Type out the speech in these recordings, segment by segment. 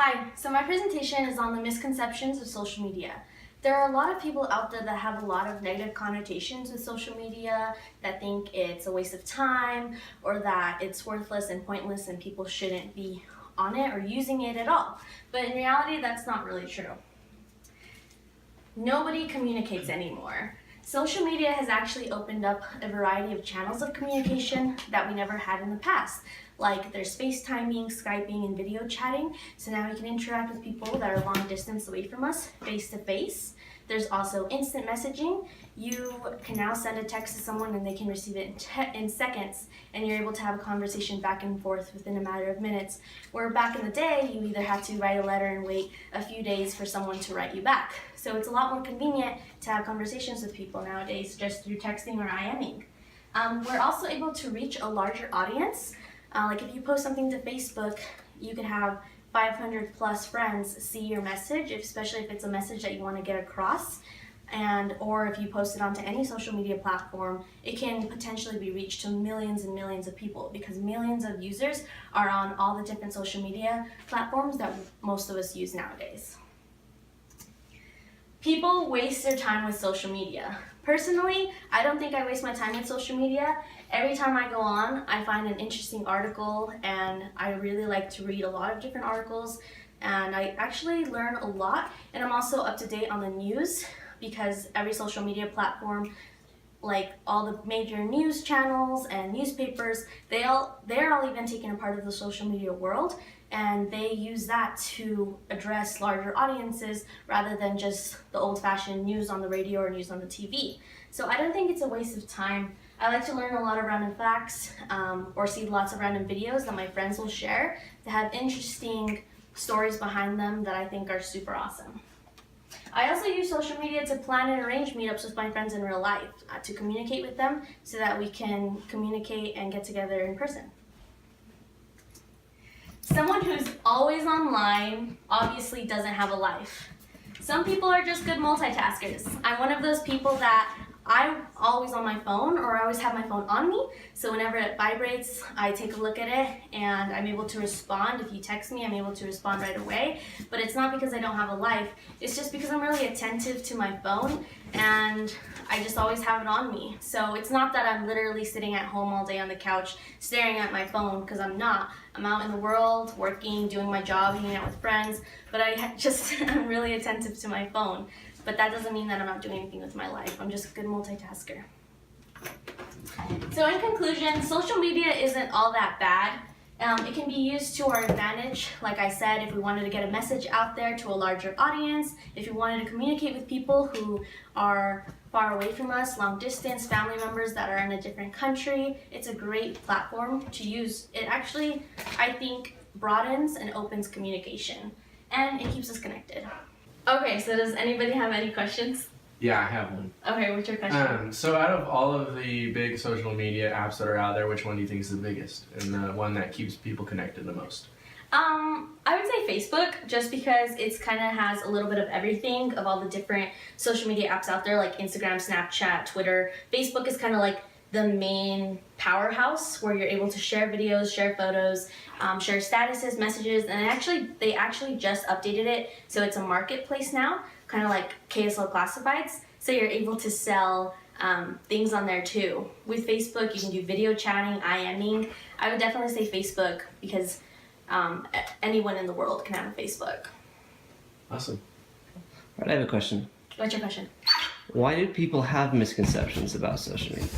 Hi, so my presentation is on the misconceptions of social media. There are a lot of people out there that have a lot of negative connotations with social media, that think it's a waste of time or that it's worthless and pointless and people shouldn't be on it or using it at all. But in reality, that's not really true. Nobody communicates anymore. Social media has actually opened up a variety of channels of communication that we never had in the past. Like there's FaceTiming, Skyping, and video chatting. So now we can interact with people that are long distance away from us, face to face. There's also instant messaging. You can now send a text to someone and they can receive it in seconds, and you're able to have a conversation back and forth within a matter of minutes. Where back in the day, you either had to write a letter and wait a few days for someone to write you back. So it's a lot more convenient to have conversations with people nowadays just through texting or IMing. We're also able to reach a larger audience. Like if you post something to Facebook, you can have 500 plus friends see your message, especially if it's a message that you want to get across. Or if you post it onto any social media platform, it can potentially be reached to millions and millions of people, because millions of users are on all the different social media platforms that most of us use nowadays. People waste their time with social media. Personally, I don't think I waste my time with social media. Every time I go on, I find an interesting article, and I really like to read a lot of different articles, and I actually learn a lot, and I'm also up to date on the news, because every social media platform, like all the major news channels and newspapers, they're all even taken a part of the social media world, and they use that to address larger audiences rather than just the old-fashioned news on the radio or news on the TV. So I don't think it's a waste of time. I like to learn a lot of random facts or see lots of random videos that my friends will share that have interesting stories behind them that I think are super awesome. I also use social media to plan and arrange meetups with my friends in real life, to communicate with them so that we can communicate and get together in person. Someone who's always online obviously doesn't have a life. Some people are just good multitaskers. I'm one of those people that I'm always on my phone, or I always have my phone on me, so whenever it vibrates, I take a look at it and I'm able to respond. If you text me, I'm able to respond right away, but it's not because I don't have a life. It's just because I'm really attentive to my phone, and I just always have it on me. So it's not that I'm literally sitting at home all day on the couch staring at my phone, because I'm not. I'm out in the world, working, doing my job, hanging out with friends, but I'm really attentive to my phone. But that doesn't mean that I'm not doing anything with my life. I'm just a good multitasker. So in conclusion, social media isn't all that bad. It can be used to our advantage. Like I said, if we wanted to get a message out there to a larger audience, if we wanted to communicate with people who are far away from us, long distance, family members that are in a different country, it's a great platform to use. It actually, I think, broadens and opens communication, and it keeps us connected. Okay, so does anybody have any questions? Yeah, I have one. Okay, what's your question? So out of all of the big social media apps that are out there, which one do you think is the biggest and the one that keeps people connected the most? I would say Facebook, just because it's kind of has a little bit of everything of all the different social media apps out there, like Instagram, Snapchat, Twitter. Facebook is kind of like the main powerhouse where you're able to share videos, share photos, share statuses, messages, and they actually just updated it, so it's a marketplace now, kind of like KSL Classifieds, so you're able to sell things on there too. With Facebook, you can do video chatting, IMing. I would definitely say Facebook, because anyone in the world can have a Facebook. Awesome. All right, I have a question. What's your question? Why do people have misconceptions about social media?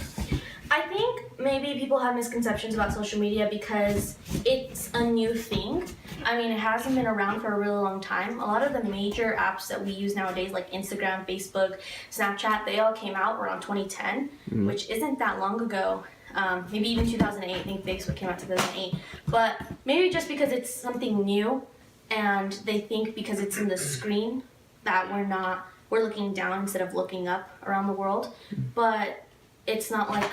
I think maybe people have misconceptions about social media because it's a new thing. I mean, it hasn't been around for a really long time. A lot of the major apps that we use nowadays, like Instagram, Facebook, Snapchat, they all came out around 2010, which isn't that long ago. Maybe even 2008. I think Facebook came out in 2008. But maybe just because it's something new, and they think because it's in the screen that we're looking down instead of looking up around the world. But it's not like,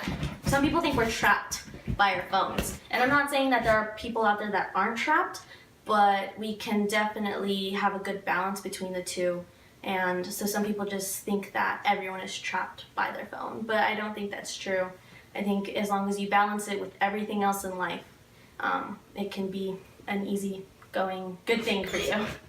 some people think we're trapped by our phones. And I'm not saying that there are people out there that aren't trapped, but we can definitely have a good balance between the two. And so some people just think that everyone is trapped by their phone, but I don't think that's true. I think as long as you balance it with everything else in life, it can be an easy going good thing for you.